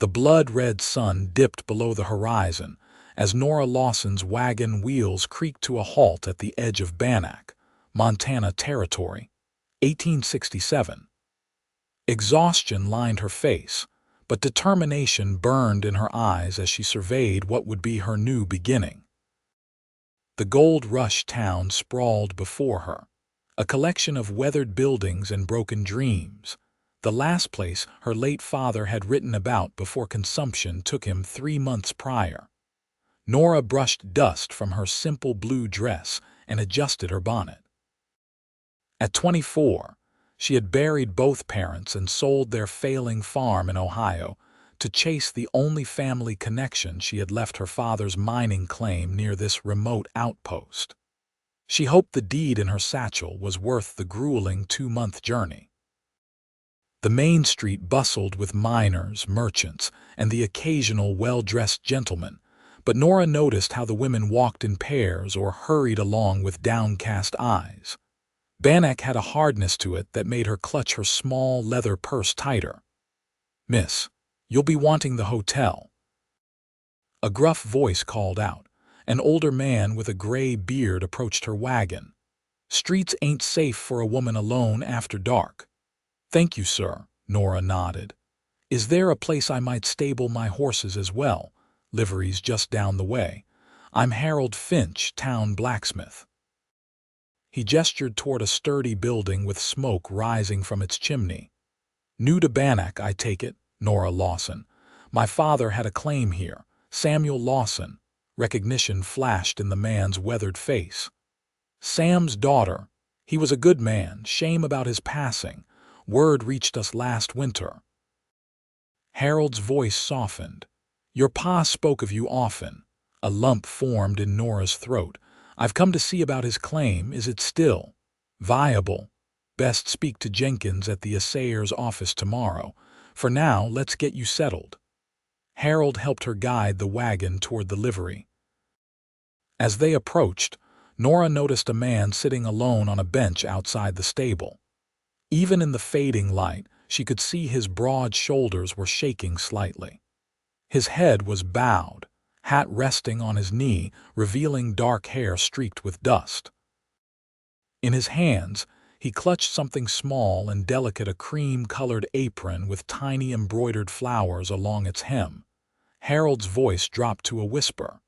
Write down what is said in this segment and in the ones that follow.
The blood-red sun dipped below the horizon as Nora Lawson's wagon wheels creaked to a halt at the edge of Bannack, Montana Territory, 1867. Exhaustion lined her face, but determination burned in her eyes as she surveyed what would be her new beginning. The Gold Rush town sprawled before her, a collection of weathered buildings and broken dreams, the last place her late father had written about before consumption took him 3 months prior. Nora brushed dust from her simple blue dress and adjusted her bonnet. At 24, she had buried both parents and sold their failing farm in Ohio to chase the only family connection she had left her father's mining claim near this remote outpost. She hoped the deed in her satchel was worth the grueling 2-month journey. The main street bustled with miners, merchants, and the occasional well-dressed gentleman, but Nora noticed how the women walked in pairs or hurried along with downcast eyes. Bannack had a hardness to it that made her clutch her small leather purse tighter. "Miss, you'll be wanting the hotel." A gruff voice called out. An older man with a gray beard approached her wagon. "Streets ain't safe for a woman alone after dark." "Thank you, sir," Nora nodded. "Is there a place I might stable my horses as well? Livery's just down the way. I'm Harold Finch, town blacksmith." He gestured toward a sturdy building with smoke rising from its chimney. "New to Bannack, I take it, Nora Lawson. My father had a claim here, Samuel Lawson." Recognition flashed in the man's weathered face. "Sam's daughter. He was a good man. Shame about his passing. Word reached us last winter." Harold's voice softened. "Your pa spoke of you often." A lump formed in Nora's throat. "I've come to see about his claim. Is it still viable? Best speak to Jenkins at the assayer's office tomorrow. For now, let's get you settled." Harold helped her guide the wagon toward the livery. As they approached, Nora noticed a man sitting alone on a bench outside the stable. Even in the fading light, she could see his broad shoulders were shaking slightly. His head was bowed, hat resting on his knee, revealing dark hair streaked with dust. In his hands, he clutched something small and delicate, a cream-colored apron with tiny embroidered flowers along its hem. Harold's voice dropped to a whisper.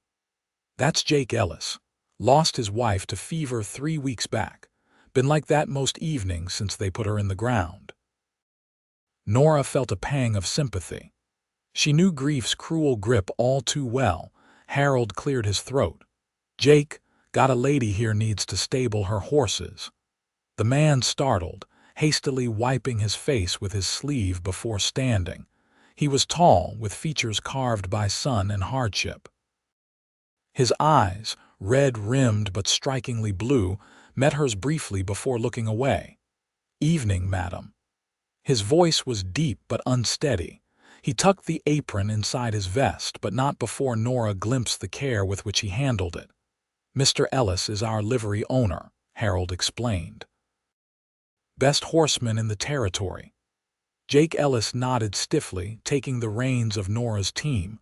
"That's Jake Ellis. Lost his wife to fever 3 weeks back. Been like that most evenings since they put her in the ground." Nora felt a pang of sympathy. She knew grief's cruel grip all too well. Harold cleared his throat. "Jake, got a lady here needs to stable her horses." The man startled, hastily wiping his face with his sleeve before standing. He was tall, with features carved by sun and hardship. His eyes, red-rimmed but strikingly blue, met hers briefly before looking away. "Evening, madam." His voice was deep but unsteady. He tucked the apron inside his vest, but not before Nora glimpsed the care with which he handled it. "Mr. Ellis is our livery owner," Harold explained. "Best horseman in the territory." Jake Ellis nodded stiffly, taking the reins of Nora's team.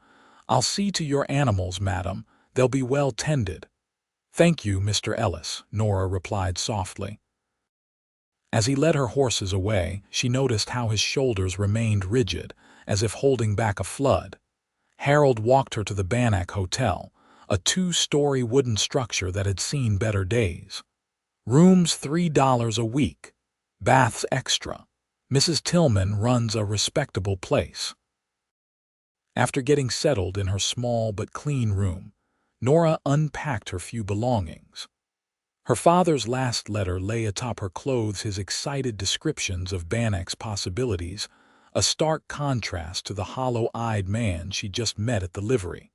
"I'll see to your animals, madam. They'll be well tended." "Thank you, Mr. Ellis," Nora replied softly. As he led her horses away, she noticed how his shoulders remained rigid, as if holding back a flood. Harold walked her to the Bannack Hotel, a 2-story wooden structure that had seen better days. "Rooms $3 a week. Baths extra. Mrs. Tillman runs a respectable place." After getting settled in her small but clean room, Nora unpacked her few belongings. Her father's last letter lay atop her clothes, his excited descriptions of Bannack's possibilities, a stark contrast to the hollow-eyed man she just met at the livery.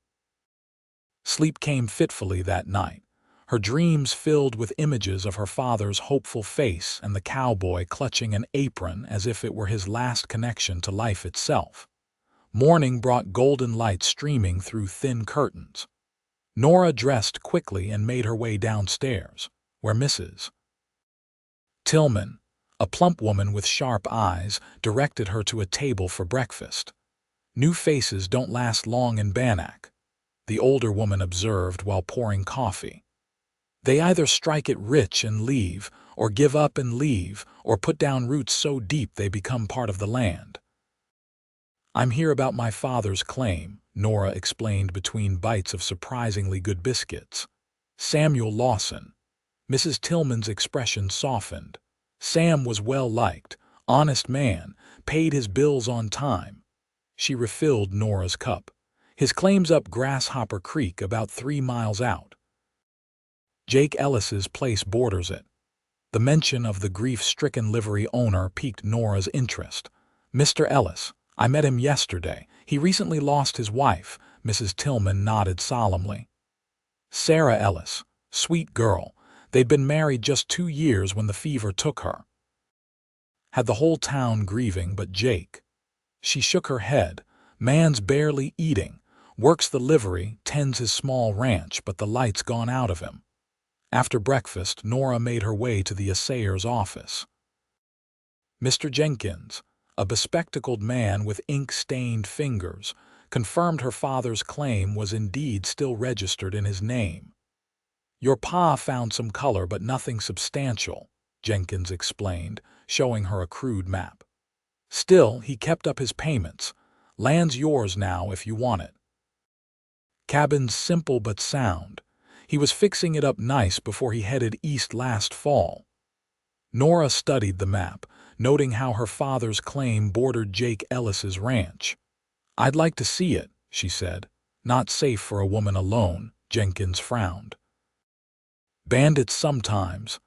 Sleep came fitfully that night, her dreams filled with images of her father's hopeful face and the cowboy clutching an apron as if it were his last connection to life itself. Morning brought golden light streaming through thin curtains. Nora dressed quickly and made her way downstairs, where Mrs. Tillman, a plump woman with sharp eyes, directed her to a table for breakfast. New faces don't last long in Bannack, the older woman observed while pouring coffee. They either strike it rich and leave, or give up and leave, or put down roots so deep they become part of the land. I'm here about my father's claim, Nora explained between bites of surprisingly good biscuits. Samuel Lawson. Mrs. Tillman's expression softened. Sam was well-liked, honest man, paid his bills on time. She refilled Nora's cup. His claim's up Grasshopper Creek, about 3 miles out. Jake Ellis's place borders it. The mention of the grief-stricken livery owner piqued Nora's interest. Mr. Ellis, I met him yesterday. He recently lost his wife, Mrs. Tillman nodded solemnly. Sarah Ellis, sweet girl. They'd been married just 2 years when the fever took her. Had the whole town grieving but Jake. She shook her head. Man's barely eating. Works the livery, tends his small ranch, but the light's gone out of him. After breakfast, Nora made her way to the assayer's office. Mr. Jenkins, a bespectacled man with ink-stained fingers, confirmed her father's claim was indeed still registered in his name. Your pa found some color but nothing substantial, Jenkins explained, showing her a crude map. Still, he kept up his payments. Land's yours now if you want it. Cabin's simple but sound. He was fixing it up nice before he headed east last fall. Nora studied the map, noting how her father's claim bordered Jake Ellis's ranch. I'd like to see it, she said. Not safe for a woman alone, Jenkins frowned. Bandits sometimes.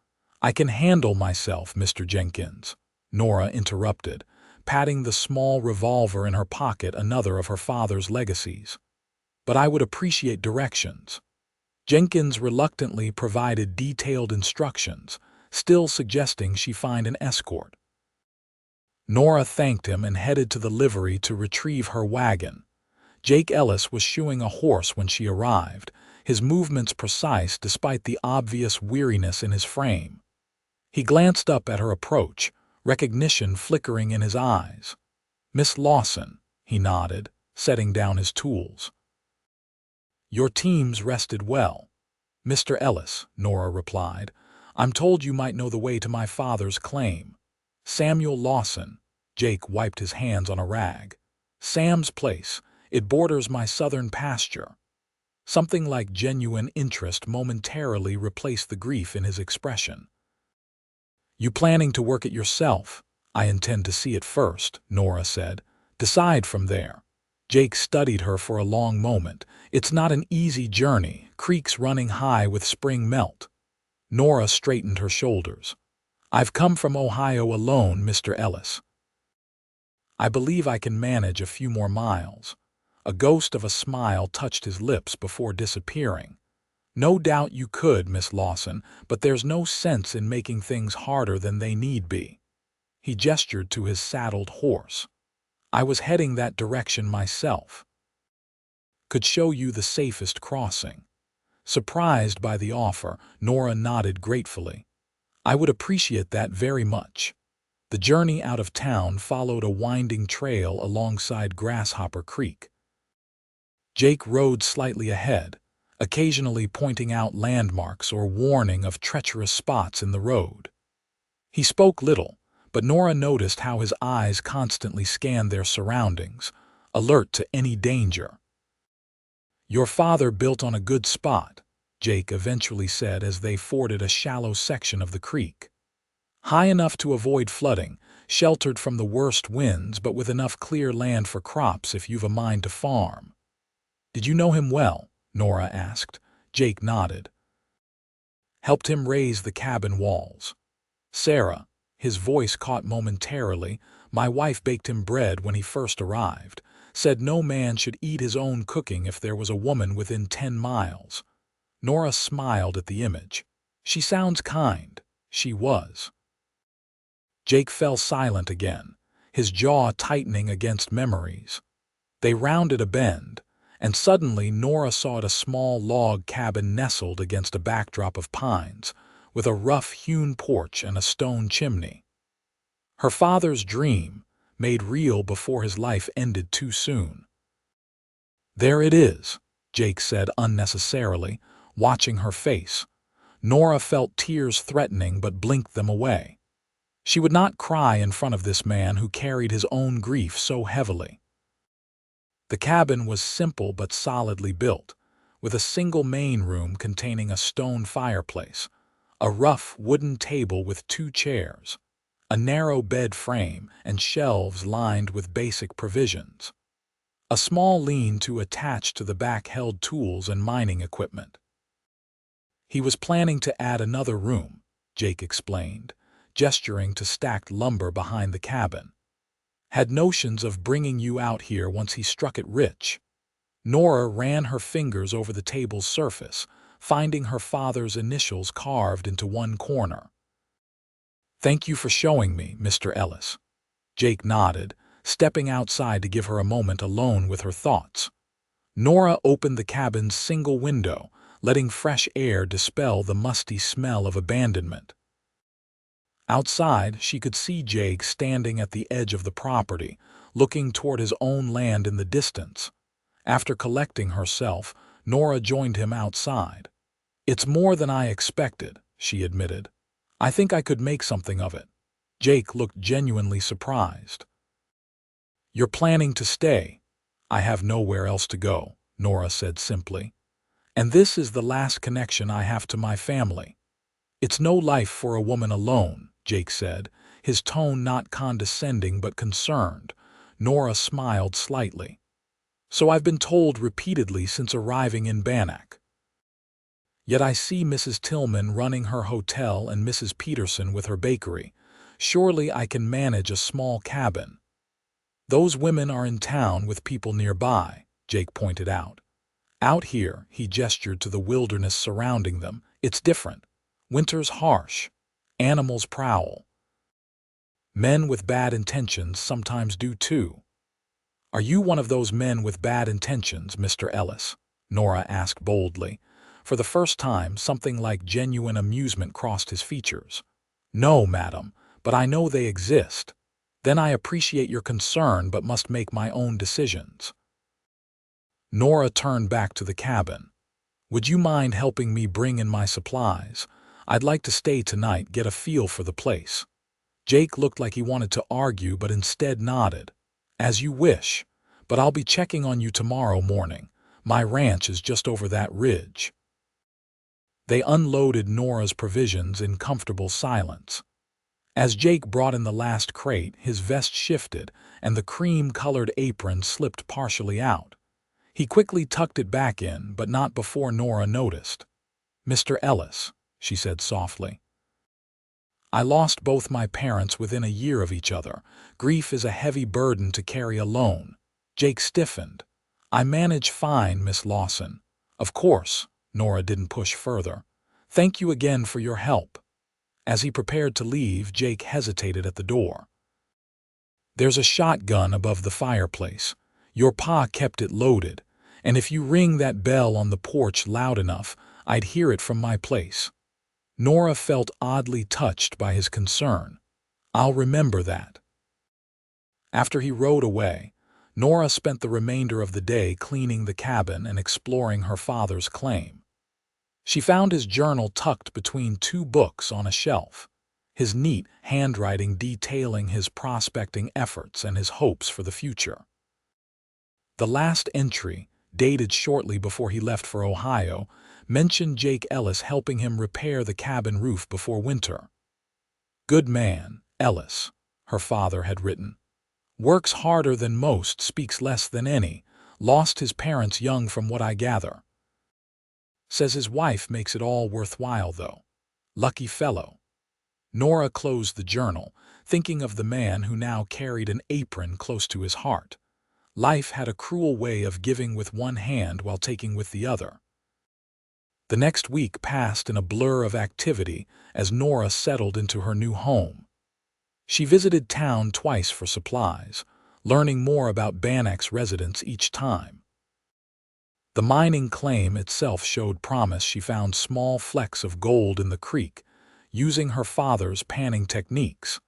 I can handle myself, Mr. Jenkins, Nora interrupted, patting the small revolver in her pocket, another of her father's legacies. But I would appreciate directions. Jenkins reluctantly provided detailed instructions, still suggesting she find an escort. Nora thanked him and headed to the livery to retrieve her wagon. Jake Ellis was shoeing a horse when she arrived, his movements precise despite the obvious weariness in his frame. He glanced up at her approach, recognition flickering in his eyes. Miss Lawson, he nodded, setting down his tools. Your team's rested well. Mr. Ellis, Nora replied. I'm told you might know the way to my father's claim. Samuel Lawson. Jake wiped his hands on a rag. Sam's place. It borders my southern pasture. Something like genuine interest momentarily replaced the grief in his expression. You planning to work it yourself? I intend to see it first, Nora said. Decide from there. Jake studied her for a long moment. It's not an easy journey, creeks running high with spring melt. Nora straightened her shoulders. I've come from Ohio alone, Mr. Ellis. I believe I can manage a few more miles. A ghost of a smile touched his lips before disappearing. No doubt you could, Miss Lawson, but there's no sense in making things harder than they need be. He gestured to his saddled horse. I was heading that direction myself. Could show you the safest crossing. Surprised by the offer, Nora nodded gratefully. I would appreciate that very much. The journey out of town followed a winding trail alongside Grasshopper Creek. Jake rode slightly ahead, occasionally pointing out landmarks or warning of treacherous spots in the road. He spoke little, but Nora noticed how his eyes constantly scanned their surroundings, alert to any danger. Your father built on a good spot, Jake eventually said as they forded a shallow section of the creek. High enough to avoid flooding, sheltered from the worst winds, but with enough clear land for crops if you've a mind to farm. Did you know him well? Nora asked. Jake nodded. Helped him raise the cabin walls. Sarah, his voice caught momentarily, my wife baked him bread when he first arrived, said no man should eat his own cooking if there was a woman within 10 miles. Nora smiled at the image. She sounds kind. She was. Jake fell silent again, his jaw tightening against memories. They rounded a bend, and suddenly Nora saw a small log cabin nestled against a backdrop of pines, with a rough-hewn porch and a stone chimney. Her father's dream, made real before his life ended too soon. "There it is," Jake said unnecessarily, watching her face. Nora felt tears threatening but blinked them away. She would not cry in front of this man who carried his own grief so heavily. The cabin was simple but solidly built, with a single main room containing a stone fireplace, a rough wooden table with 2 chairs, a narrow bed frame, and shelves lined with basic provisions. A small lean-to attached to the back held tools and mining equipment. "He was planning to add another room," Jake explained, gesturing to stacked lumber behind the cabin. "Had notions of bringing you out here once he struck it rich." Nora ran her fingers over the table's surface, finding her father's initials carved into one corner. "Thank you for showing me, Mr. Ellis." Jake nodded, stepping outside to give her a moment alone with her thoughts. Nora opened the cabin's single window, letting fresh air dispel the musty smell of abandonment. Outside, she could see Jake standing at the edge of the property, looking toward his own land in the distance. After collecting herself, Nora joined him outside. "It's more than I expected," she admitted. "I think I could make something of it." Jake looked genuinely surprised. "You're planning to stay?" "I have nowhere else to go," Nora said simply. "And this is the last connection I have to my family." "It's no life for a woman alone," Jake said, his tone not condescending but concerned. Nora smiled slightly. "So I've been told repeatedly since arriving in Bannack. Yet I see Mrs. Tillman running her hotel and Mrs. Peterson with her bakery. Surely I can manage a small cabin." "Those women are in town with people nearby," Jake pointed out. "Out here," he gestured to the wilderness surrounding them, "it's different. Winter's harsh. Animals prowl. Men with bad intentions sometimes do too." "Are you one of those men with bad intentions, Mr. Ellis?" Nora asked boldly. For the first time, something like genuine amusement crossed his features. "No, madam, but I know they exist. Then I appreciate your concern but must make my own decisions." Nora turned back to the cabin. "Would you mind helping me bring in my supplies? I'd like to stay tonight, get a feel for the place." Jake looked like he wanted to argue but instead nodded. "As you wish, but I'll be checking on you tomorrow morning. My ranch is just over that ridge." They unloaded Nora's provisions in comfortable silence. As Jake brought in the last crate, his vest shifted and the cream-colored apron slipped partially out. He quickly tucked it back in, but not before Nora noticed. "Mr. Ellis," she said softly. "I lost both my parents within a year of each other. Grief is a heavy burden to carry alone." Jake stiffened. "I manage fine, Miss Lawson." "Of course." Nora didn't push further. "Thank you again for your help." As he prepared to leave, Jake hesitated at the door. "There's a shotgun above the fireplace. Your pa kept it loaded, and if you ring that bell on the porch loud enough, I'd hear it from my place." Nora felt oddly touched by his concern. "I'll remember that." After he rode away, Nora spent the remainder of the day cleaning the cabin and exploring her father's claim. She found his journal tucked between 2 books on a shelf, his neat handwriting detailing his prospecting efforts and his hopes for the future. The last entry, dated shortly before he left for Ohio, mentioned Jake Ellis helping him repair the cabin roof before winter. "Good man, Ellis," her father had written. "Works harder than most, speaks less than any, lost his parents young from what I gather. Says his wife makes it all worthwhile, though. Lucky fellow." Nora closed the journal, thinking of the man who now carried an apron close to his heart. Life had a cruel way of giving with one hand while taking with the other. The next week passed in a blur of activity as Nora settled into her new home. She visited town twice for supplies, learning more about Bannac's residents each time. The mining claim itself showed promise. She found small flecks of gold in the creek, using her father's panning techniques,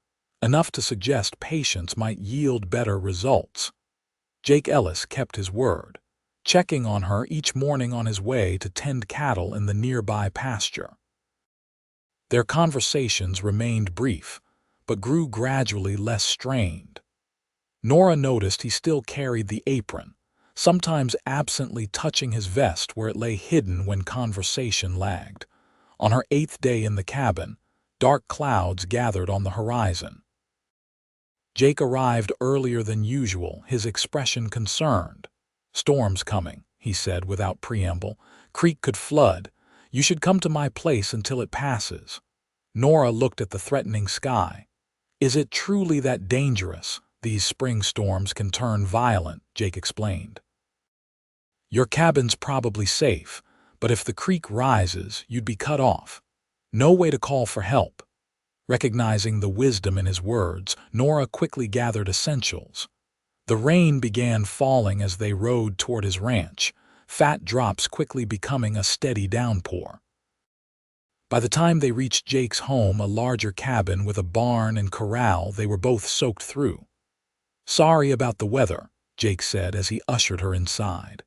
enough to suggest patience might yield better results. Jake Ellis kept his word. checking on her each morning on his way to tend cattle in the nearby pasture. Their conversations remained brief, but grew gradually less strained. Nora noticed he still carried the apron, sometimes absently touching his vest where it lay hidden when conversation lagged. On her 8th day in the cabin, dark clouds gathered on the horizon. Jake arrived earlier than usual, his expression concerned. "Storm's coming," he said without preamble. "Creek could flood. You should come to my place until it passes." Nora looked at the threatening sky. "Is it truly that dangerous? These spring storms can turn violent," Jake explained. "Your cabin's probably safe, but if the creek rises, you'd be cut off. No way to call for help." Recognizing the wisdom in his words, Nora quickly gathered essentials. The rain began falling as they rode toward his ranch, fat drops quickly becoming a steady downpour. By the time they reached Jake's home, a larger cabin with a barn and corral, they were both soaked through. "Sorry about the weather," Jake said as he ushered her inside.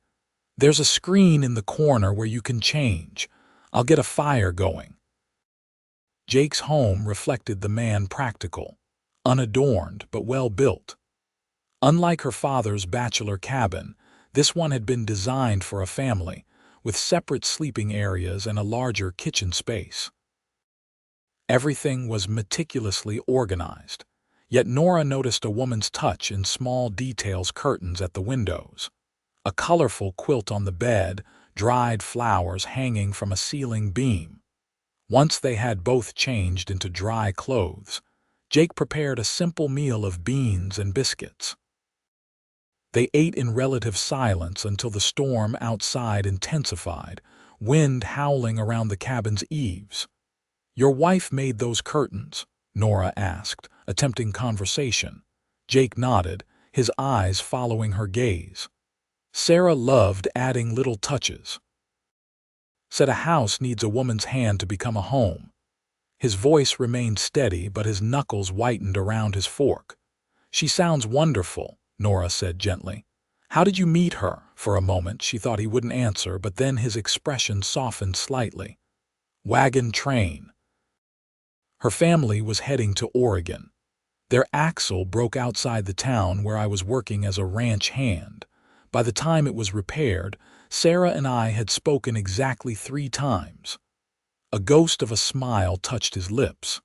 "There's a screen in the corner where you can change. I'll get a fire going." Jake's home reflected the man practical, unadorned but well-built. Unlike her father's bachelor cabin, this one had been designed for a family, with separate sleeping areas and a larger kitchen space. Everything was meticulously organized, yet Nora noticed a woman's touch in small details: curtains at the windows, a colorful quilt on the bed, dried flowers hanging from a ceiling beam. Once they had both changed into dry clothes, Jake prepared a simple meal of beans and biscuits. They ate in relative silence until the storm outside intensified, wind howling around the cabin's eaves. "Your wife made those curtains?" Nora asked, attempting conversation. Jake nodded, his eyes following her gaze. "Sarah loved adding little touches. Said a house needs a woman's hand to become a home." His voice remained steady, but his knuckles whitened around his fork. "She sounds wonderful," Nora said gently. "How did you meet her?" For a moment she thought he wouldn't answer, but then his expression softened slightly. "Wagon train." "Her family was heading to Oregon. Their axle broke outside the town where I was working as a ranch hand. By the time it was repaired, Sarah and I had spoken exactly 3 times. A ghost of a smile touched his lips.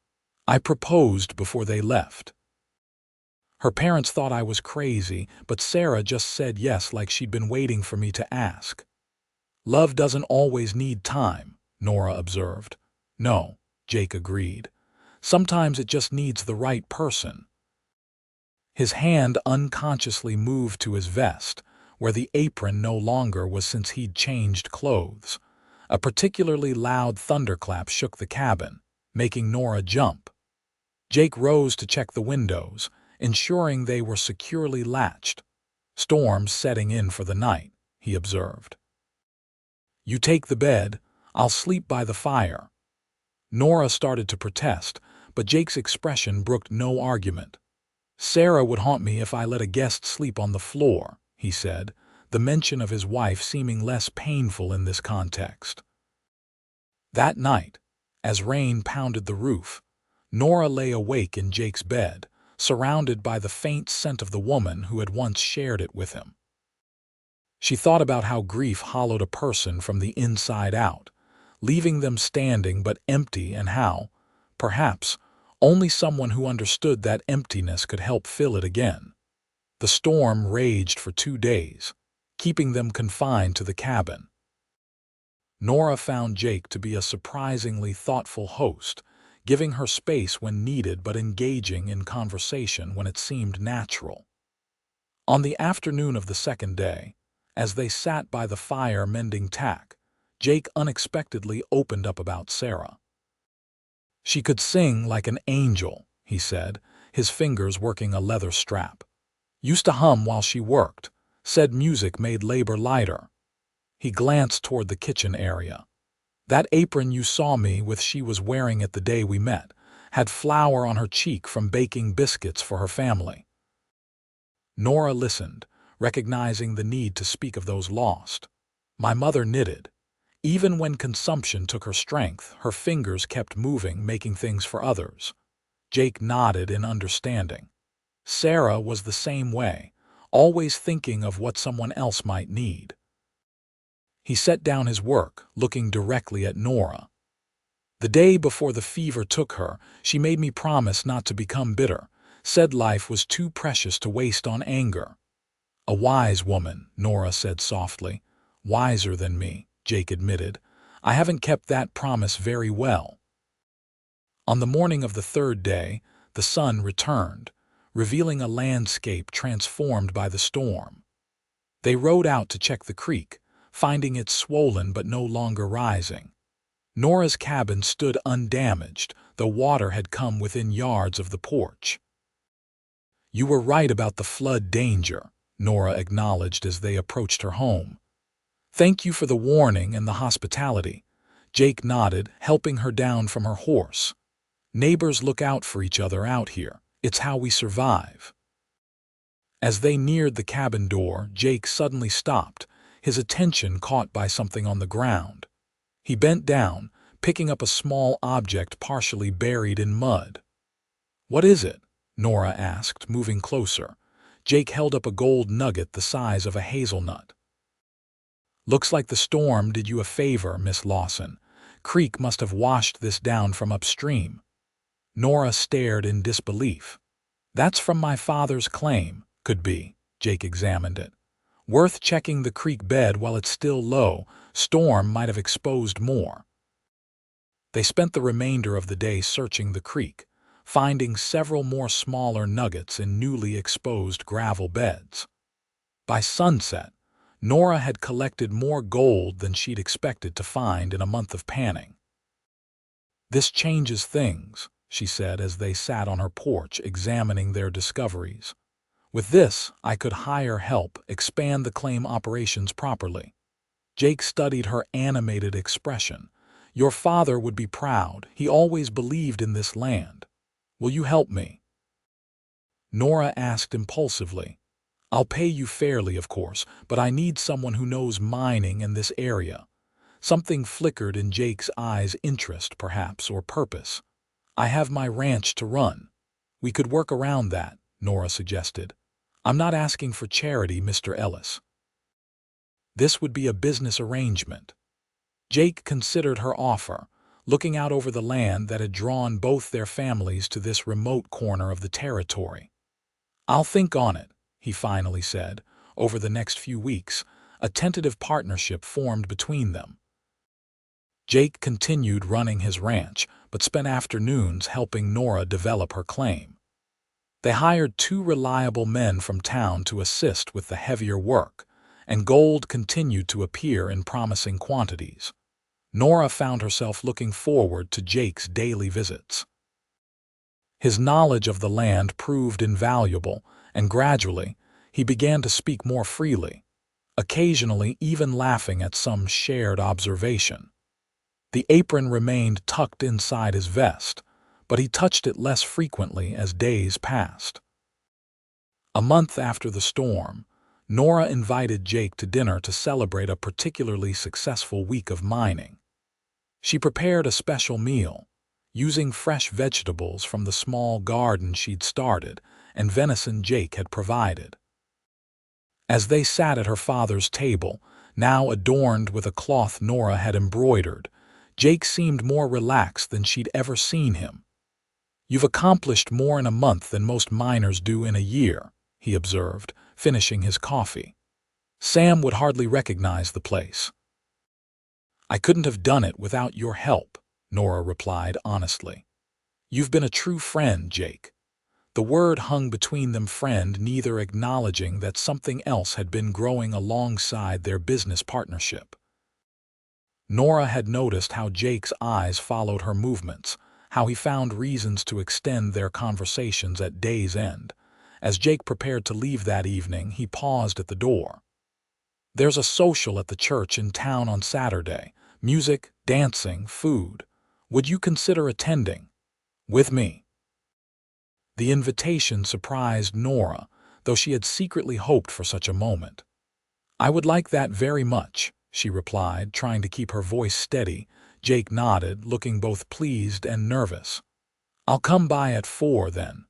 "I proposed before they left. Her parents thought I was crazy, but Sarah just said yes like she'd been waiting for me to ask." "Love doesn't always need time," Nora observed. "No," Jake agreed. "Sometimes it just needs the right person." His hand unconsciously moved to his vest, where the apron no longer was since he'd changed clothes. A particularly loud thunderclap shook the cabin, making Nora jump. Jake rose to check the windows, ensuring they were securely latched. "Storm's setting in for the night," he observed. "You take the bed, I'll sleep by the fire." Nora started to protest, but Jake's expression brooked no argument. "Sarah would haunt me if I let a guest sleep on the floor," he said, the mention of his wife seeming less painful in this context. That night, as rain pounded the roof, Nora lay awake in Jake's bed, surrounded by the faint scent of the woman who had once shared it with him. She thought about how grief hollowed a person from the inside out, leaving them standing but empty, and how, perhaps, only someone who understood that emptiness could help fill it again. The storm raged for 2 days, keeping them confined to the cabin. Nora found Jake to be a surprisingly thoughtful host, giving her space when needed but engaging in conversation when it seemed natural. On the afternoon of the 2nd day, as they sat by the fire mending tack, Jake unexpectedly opened up about Sarah. "She could sing like an angel," he said, his fingers working a leather strap. "Used to hum while she worked, said music made labor lighter." He glanced toward the kitchen area. "That apron you saw me with, she was wearing it the day we met, had flour on her cheek from baking biscuits for her family." Nora listened, recognizing the need to speak of those lost. My mother knitted. Even when consumption took her strength, her fingers kept moving, making things for others. Jake nodded in understanding. Sarah was the same way, always thinking of what someone else might need. He set down his work, looking directly at Nora. The day before the fever took her, she made me promise not to become bitter, said life was too precious to waste on anger. A wise woman, Nora said softly. Wiser than me, Jake admitted. I haven't kept that promise very well. On the morning of the third day, the sun returned, revealing a landscape transformed by the storm. They rowed out to check the creek, finding it swollen but no longer rising. Nora's cabin stood undamaged, though water had come within yards of the porch. You were right about the flood danger, Nora acknowledged as they approached her home. Thank you for the warning and the hospitality. Jake nodded, helping her down from her horse. Neighbors look out for each other out here. It's how we survive. As they neared the cabin door, Jake suddenly stopped, his attention caught by something on the ground. He bent down, picking up a small object partially buried in mud. What is it? Nora asked, moving closer. Jake held up a gold nugget the size of a hazelnut. Looks like the storm did you a favor, Miss Lawson. Creek must have washed this down from upstream. Nora stared in disbelief. That's from my father's claim. Could be. Jake examined it. Worth checking the creek bed while it's still low. Storm might have exposed more. They spent the remainder of the day searching the creek, finding several more smaller nuggets in newly exposed gravel beds. By sunset, Nora had collected more gold than she'd expected to find in a month of panning. This changes things, she said as they sat on her porch examining their discoveries. With this, I could hire help, expand the claim operations properly. Jake studied her animated expression. Your father would be proud. He always believed in this land. Will you help me? Nora asked impulsively. I'll pay you fairly, of course, but I need someone who knows mining in this area. Something flickered in Jake's eyes, interest, perhaps, or purpose. I have my ranch to run. We could work around that, Nora suggested. I'm not asking for charity, Mr. Ellis. This would be a business arrangement. Jake considered her offer, looking out over the land that had drawn both their families to this remote corner of the territory. I'll think on it, he finally said. Over the next few weeks, a tentative partnership formed between them. Jake continued running his ranch, but spent afternoons helping Nora develop her claim. They hired 2 reliable men from town to assist with the heavier work, and gold continued to appear in promising quantities. Nora found herself looking forward to Jake's daily visits. His knowledge of the land proved invaluable, and gradually, he began to speak more freely, occasionally even laughing at some shared observation. The apron remained tucked inside his vest, but he touched it less frequently as days passed. A month after the storm, Nora invited Jake to dinner to celebrate a particularly successful week of mining. She prepared a special meal, using fresh vegetables from the small garden she'd started and venison Jake had provided. As they sat at her father's table, now adorned with a cloth Nora had embroidered, Jake seemed more relaxed than she'd ever seen him. You've accomplished more in a month than most miners do in a year, he observed, finishing his coffee. Sam would hardly recognize the place. I couldn't have done it without your help, Nora replied honestly. You've been a true friend, Jake. The word hung between them, friend, neither acknowledging that something else had been growing alongside their business partnership. Nora had noticed how Jake's eyes followed her movements, how he found reasons to extend their conversations at day's end. As Jake prepared to leave that evening, he paused at the door. There's a social at the church in town on Saturday. Music, dancing, food. Would you consider attending? With me. The invitation surprised Nora, though she had secretly hoped for such a moment. "I would like that very much," she replied, trying to keep her voice steady. Jake nodded, looking both pleased and nervous. "I'll come by at 4 then."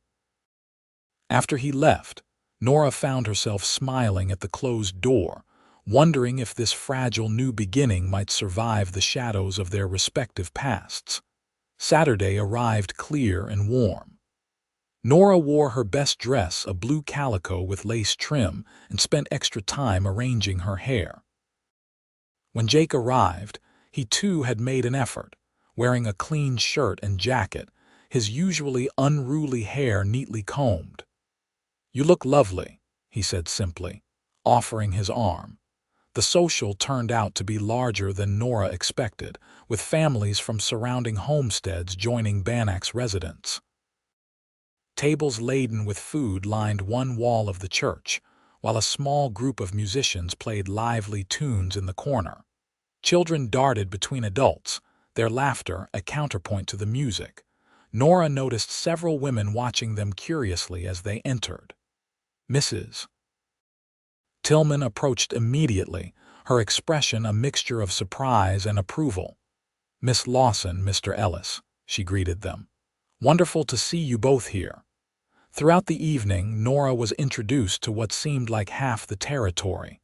After he left, Nora found herself smiling at the closed door, wondering if this fragile new beginning might survive the shadows of their respective pasts. Saturday arrived clear and warm. Nora wore her best dress, a blue calico with lace trim, and spent extra time arranging her hair. When Jake arrived, he too had made an effort, wearing a clean shirt and jacket, his usually unruly hair neatly combed. "You look lovely," he said simply, offering his arm. The social turned out to be larger than Nora expected, with families from surrounding homesteads joining Bannac's residence. Tables laden with food lined one wall of the church, while a small group of musicians played lively tunes in the corner. Children darted between adults, their laughter a counterpoint to the music. Nora noticed several women watching them curiously as they entered. Mrs. Tillman approached immediately, her expression a mixture of surprise and approval. "Miss Lawson, Mr. Ellis," she greeted them. "Wonderful to see you both here." Throughout the evening, Nora was introduced to what seemed like half the territory.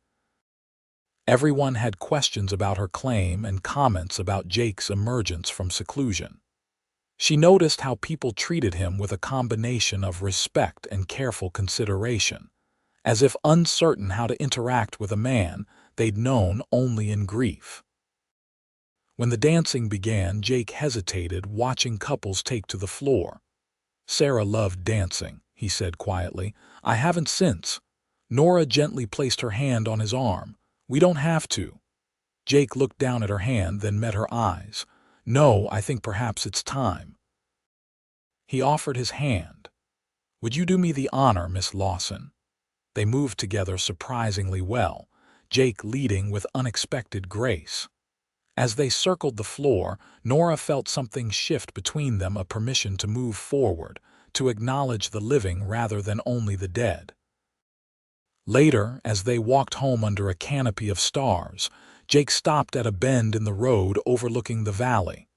Everyone had questions about her claim and comments about Jake's emergence from seclusion. She noticed how people treated him with a combination of respect and careful consideration, as if uncertain how to interact with a man they'd known only in grief. When the dancing began, Jake hesitated, watching couples take to the floor. "Sarah loved dancing," he said quietly. "I haven't since." Nora gently placed her hand on his arm. "We don't have to." Jake looked down at her hand, then met her eyes. "No, I think perhaps it's time." He offered his hand. "Would you do me the honor, Miss Lawson?" They moved together surprisingly well, Jake leading with unexpected grace. As they circled the floor, Nora felt something shift between them, a permission to move forward, to acknowledge the living rather than only the dead. Later, as they walked home under a canopy of stars, Jake stopped at a bend in the road overlooking the valley.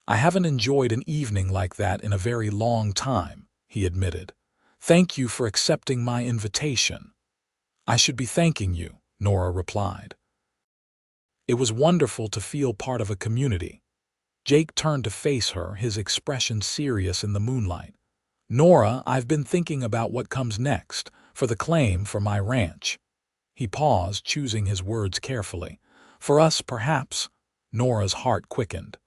"I haven't enjoyed an evening like that in a very long time," he admitted. "Thank you for accepting my invitation." "I should be thanking you," Nora replied. "It was wonderful to feel part of a community." Jake turned to face her, his expression serious in the moonlight. "Nora, I've been thinking about what comes next, for the claim for my ranch." He paused, choosing his words carefully. "For us, perhaps." Nora's heart quickened.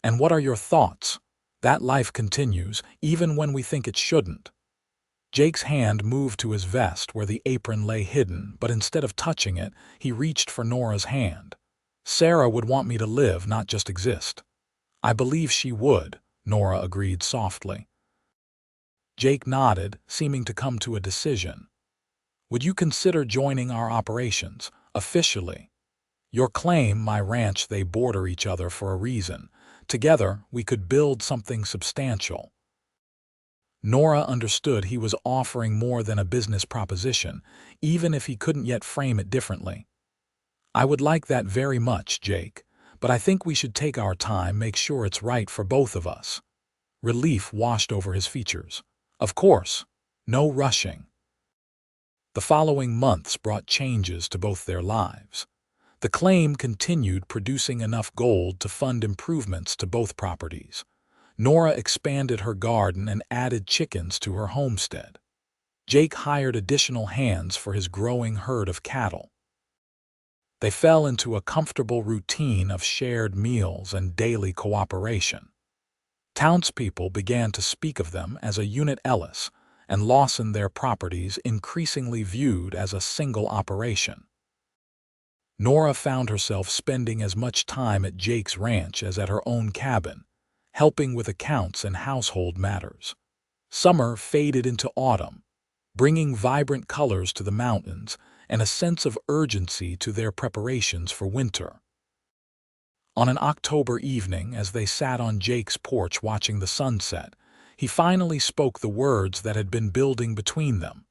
"And what are your thoughts? That life continues, even when we think it shouldn't." Jake's hand moved to his vest where the apron lay hidden, but instead of touching it, he reached for Nora's hand. "Sarah would want me to live, not just exist." "I believe she would," Nora agreed softly. Jake nodded, seeming to come to a decision. "Would you consider joining our operations, officially? Your claim, my ranch, they border each other for a reason. Together, we could build something substantial." Nora understood he was offering more than a business proposition, even if he couldn't yet frame it differently. "I would like that very much, Jake, but I think we should take our time, make sure it's right for both of us." Relief washed over his features. "Of course, no rushing." The following months brought changes to both their lives. The claim continued producing enough gold to fund improvements to both properties. Nora expanded her garden and added chickens to her homestead. Jake hired additional hands for his growing herd of cattle. They fell into a comfortable routine of shared meals and daily cooperation. Townspeople began to speak of them as a unit Ellis, and Lawson, their properties increasingly viewed as a single operation. Nora found herself spending as much time at Jake's ranch as at her own cabin, helping with accounts and household matters. Summer faded into autumn, bringing vibrant colors to the mountains and a sense of urgency to their preparations for winter. On an October evening, as they sat on Jake's porch watching the sunset, He finally spoke the words that had been building between them.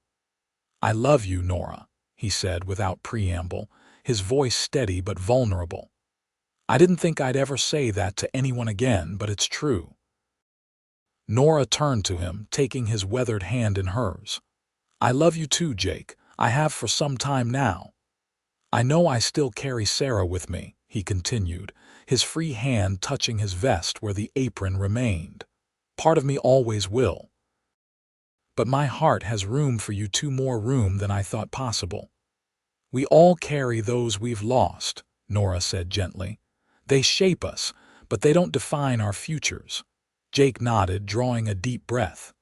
"I love you, Nora," he said without preamble, his voice steady but vulnerable. "I didn't think I'd ever say that to anyone again, but it's true." Nora turned to him, taking his weathered hand in hers. "I love you too, Jake. I have for some time now. I know I still carry Sarah with me," he continued, his free hand touching his vest where the apron remained. "Part of me always will. But my heart has room for you, too, more room than I thought possible." "We all carry those we've lost," Nora said gently. "They shape us, but they don't define our futures." Jake nodded, drawing a deep breath.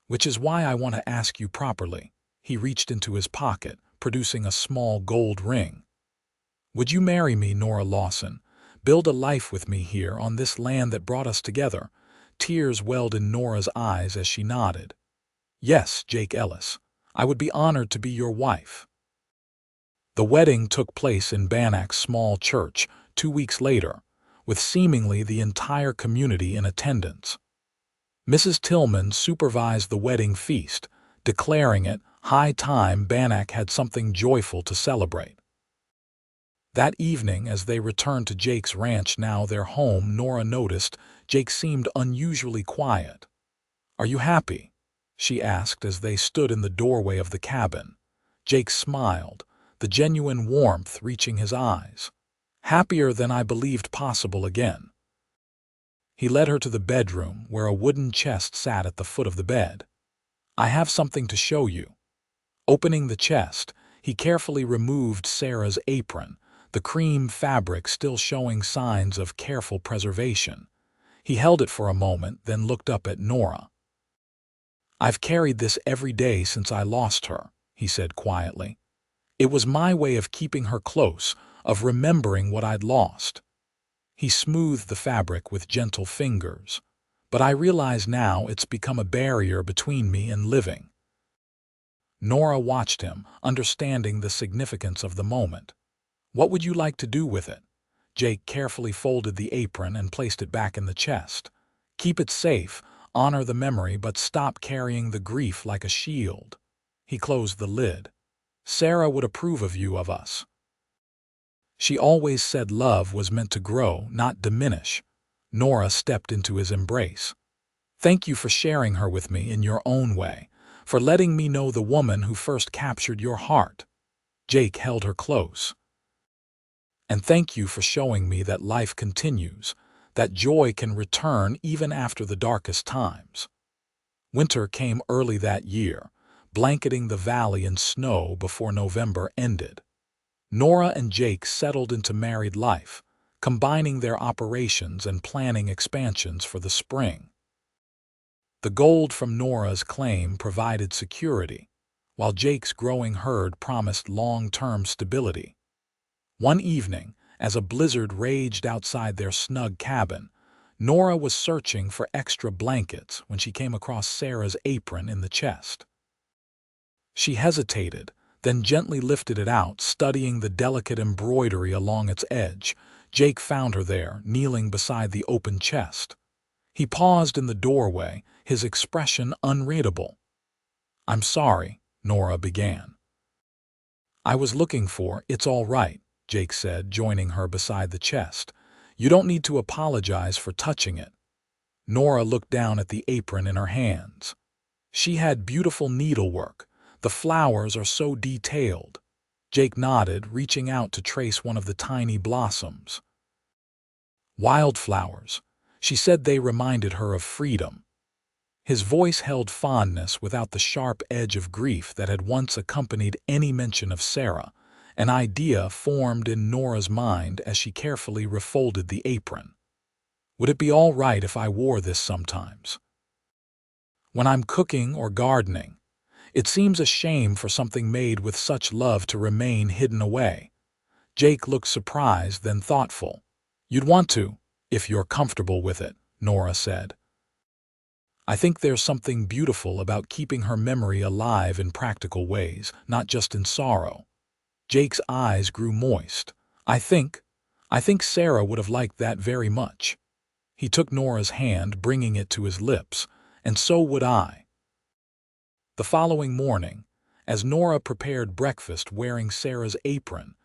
"Which is why I want to ask you properly." He reached into his pocket, producing a small gold ring. "Would you marry me, Nora Lawson? Build a life with me here on this land that brought us together?" Tears welled in Nora's eyes as she nodded. "Yes, Jake Ellis. I would be honored to be your wife." The wedding took place in Bannack's small church 2 weeks later, with seemingly the entire community in attendance. Mrs. Tillman supervised the wedding feast, declaring it high time Bannack had something joyful to celebrate. That evening, as they returned to Jake's ranch, now their home, Nora noticed Jake seemed unusually quiet. "Are you happy?" she asked as they stood in the doorway of the cabin. Jake smiled, the genuine warmth reaching his eyes. "Happier than I believed possible again." He led her to the bedroom, where a wooden chest sat at the foot of the bed. "I have something to show you." Opening the chest, he carefully removed Sarah's apron, the cream fabric still showing signs of careful preservation. He held it for a moment, then looked up at Nora. "I've carried this every day since I lost her," he said quietly. "It was my way of keeping her close, of remembering what I'd lost." He smoothed the fabric with gentle fingers. "But I realize now it's become a barrier between me and living." Nora watched him, understanding the significance of the moment. "What would you like to do with it?" Jake carefully folded the apron and placed it back in the chest. "Keep it safe, honor the memory, but stop carrying the grief like a shield." He closed the lid. "Sarah would approve of you, of us. She always said love was meant to grow, not diminish." Nora stepped into his embrace. "Thank you for sharing her with me in your own way, for letting me know the woman who first captured your heart." Jake held her close. "And thank you for showing me that life continues, that joy can return even after the darkest times." Winter came early that year, blanketing the valley in snow before November ended. Nora and Jake settled into married life, combining their operations and planning expansions for the spring. The gold from Nora's claim provided security, while Jake's growing herd promised long-term stability. One evening, as a blizzard raged outside their snug cabin, Nora was searching for extra blankets when she came across Sarah's apron in the chest. She hesitated, then gently lifted it out, studying the delicate embroidery along its edge. Jake found her there, kneeling beside the open chest. He paused in the doorway, his expression unreadable. "I'm sorry," Nora began. "I was looking for it's all right," Jake said, joining her beside the chest. "You don't need to apologize for touching it." Nora looked down at the apron in her hands. She had beautiful needlework. "The flowers are so detailed." Jake nodded, reaching out to trace one of the tiny blossoms. "Wildflowers." She said they reminded her of freedom. His voice held fondness without the sharp edge of grief that had once accompanied any mention of Sarah. An idea formed in Nora's mind as she carefully refolded the apron. "Would it be all right if I wore this sometimes? When I'm cooking or gardening? It seems a shame for something made with such love to remain hidden away." Jake looked surprised, then thoughtful. "You'd want to, if you're comfortable with it," Nora said. "I think there's something beautiful about keeping her memory alive in practical ways, not just in sorrow." Jake's eyes grew moist. I think Sarah would have liked that very much." He took Nora's hand, bringing it to his lips. and so would I. The following morning, as Nora prepared breakfast wearing Sarah's apron,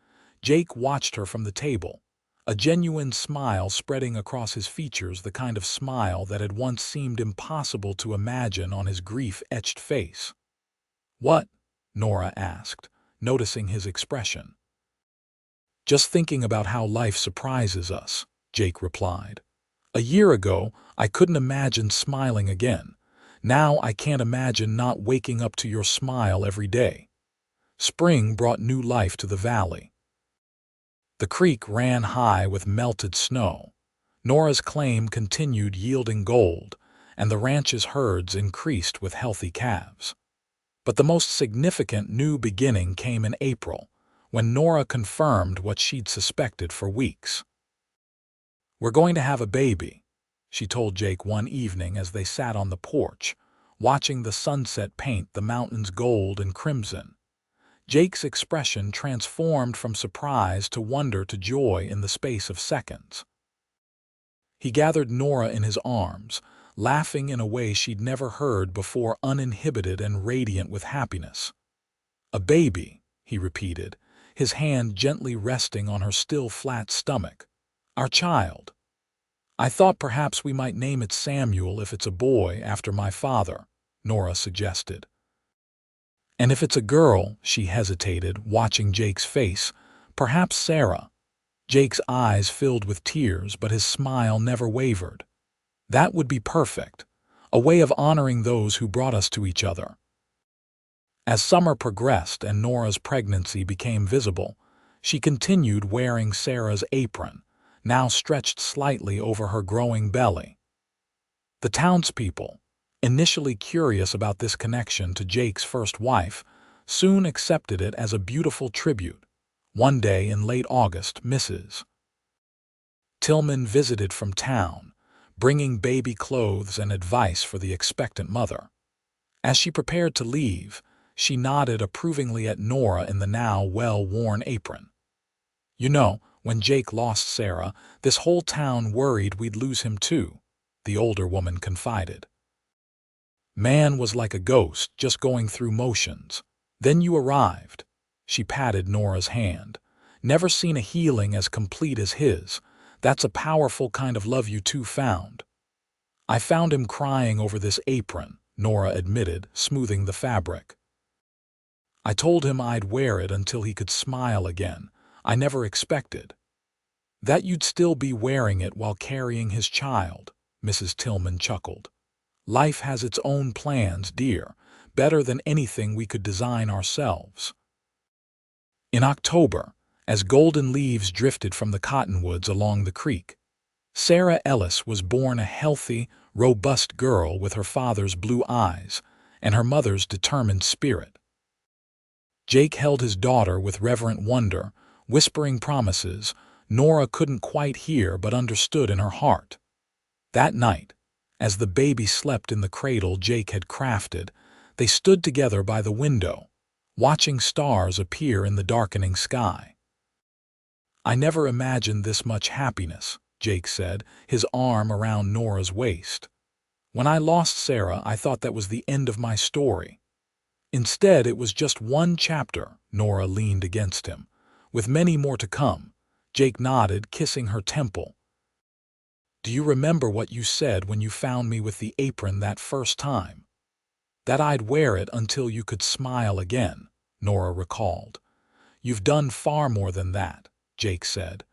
Jake watched her from the table, a genuine smile spreading across his features, the kind of smile that had once seemed impossible to imagine on his grief-etched face. "What?" Nora asked, noticing his expression. "Just thinking about how life surprises us," Jake replied. "A year ago, I couldn't imagine smiling again. Now I can't imagine not waking up to your smile every day." Spring brought new life to the valley. The creek ran high with melted snow. Nora's claim continued yielding gold, and the ranch's herds increased with healthy calves. But the most significant new beginning came in April, when Nora confirmed what she'd suspected for weeks. "We're going to have a baby," she told Jake one evening as they sat on the porch, watching the sunset paint the mountains gold and crimson. Jake's expression transformed from surprise to wonder to joy in the space of seconds. He gathered Nora in his arms, laughing in a way she'd never heard before, uninhibited and radiant with happiness. "A baby," he repeated, his hand gently resting on her still flat stomach. "Our child. I thought perhaps we might name it Samuel if it's a boy, after my father," Nora suggested. "And if it's a girl," she hesitated, watching Jake's face, "perhaps Sarah." Jake's eyes filled with tears, but his smile never wavered. "That would be perfect, a way of honoring those who brought us to each other." As summer progressed and Nora's pregnancy became visible, she continued wearing Sarah's apron, now stretched slightly over her growing belly. The townspeople, initially curious about this connection to Jake's first wife, soon accepted it as a beautiful tribute. One day in late August, Mrs. Tillman visited from town, bringing baby clothes and advice for the expectant mother. As she prepared to leave, she nodded approvingly at Nora in the now well-worn apron. "You know, when Jake lost Sarah, this whole town worried we'd lose him too," the older woman confided. "Man was like a ghost, just going through motions. Then you arrived." She patted Nora's hand. "Never seen a healing as complete as his. That's a powerful kind of love you two found." "I found him crying over this apron," Nora admitted, smoothing the fabric. "I told him I'd wear it until he could smile again. I never expected that you'd still be wearing it while carrying his child," Mrs. Tillman chuckled. "Life has its own plans, dear, better than anything we could design ourselves." In October, as golden leaves drifted from the cottonwoods along the creek, Sarah Ellis was born, a healthy, robust girl with her father's blue eyes and her mother's determined spirit. Jake held his daughter with reverent wonder, whispering promises Nora couldn't quite hear but understood in her heart. That night, as the baby slept in the cradle Jake had crafted, they stood together by the window, watching stars appear in the darkening sky. "I never imagined this much happiness," Jake said, his arm around Nora's waist. "When I lost Sarah, I thought that was the end of my story. Instead, it was just one chapter." Nora leaned against him. "With many more to come." Jake nodded, kissing her temple. "Do you remember what you said when you found me with the apron that first time?" "That I'd wear it until you could smile again," Nora recalled. "You've done far more than that," Jake said.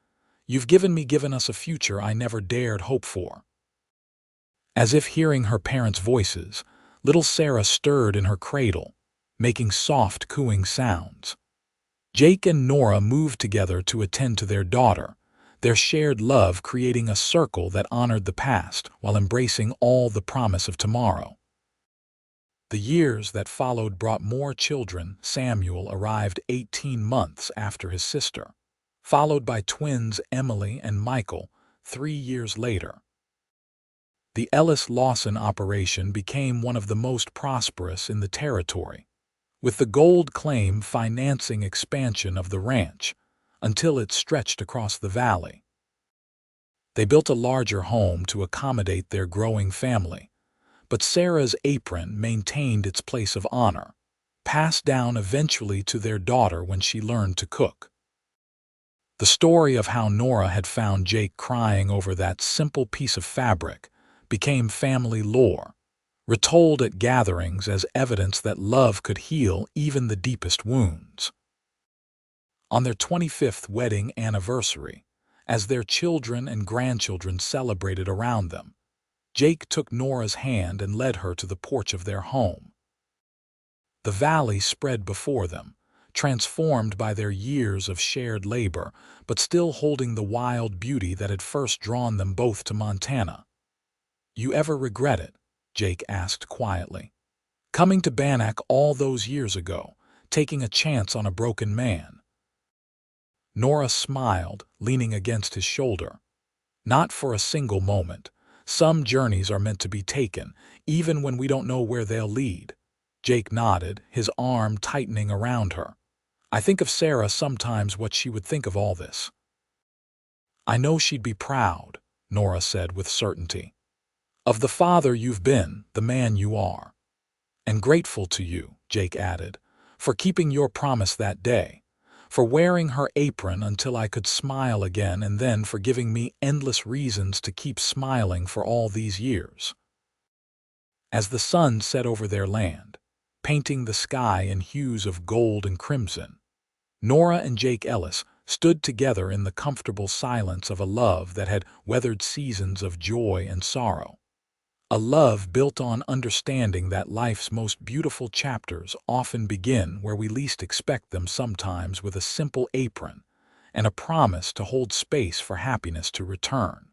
"You've given us a future I never dared hope for." As if hearing her parents' voices, little Sarah stirred in her cradle, making soft, cooing sounds. Jake and Nora moved together to attend to their daughter, their shared love creating a circle that honored the past while embracing all the promise of tomorrow. The years that followed brought more children. Samuel arrived 18 months after his sister, followed by twins Emily and Michael 3 years later. The Ellis Lawson operation became one of the most prosperous in the territory, with the gold claim financing expansion of the ranch until it stretched across the valley. They built a larger home to accommodate their growing family, but Sarah's apron maintained its place of honor, passed down eventually to their daughter when she learned to cook. The story of how Nora had found Jake crying over that simple piece of fabric became family lore, retold at gatherings as evidence that love could heal even the deepest wounds. On their 25th wedding anniversary, as their children and grandchildren celebrated around them, Jake took Nora's hand and led her to the porch of their home. The valley spread before them, transformed by their years of shared labor, but still holding the wild beauty that had first drawn them both to Montana. "You ever regret it?" Jake asked quietly. "Coming to Bannack all those years ago, taking a chance on a broken man?" Nora smiled, leaning against his shoulder. "Not for a single moment. Some journeys are meant to be taken, even when we don't know where they'll lead." Jake nodded, his arm tightening around her. "I think of Sarah sometimes, what she would think of all this." "I know she'd be proud," Nora said with certainty. "Of the father you've been, the man you are." "And grateful to you," Jake added, "for keeping your promise that day, for wearing her apron until I could smile again, and then for giving me endless reasons to keep smiling for all these years." As the sun set over their land, painting the sky in hues of gold and crimson, Nora and Jake Ellis stood together in the comfortable silence of a love that had weathered seasons of joy and sorrow. A love built on understanding that life's most beautiful chapters often begin where we least expect them, sometimes with a simple apron and a promise to hold space for happiness to return.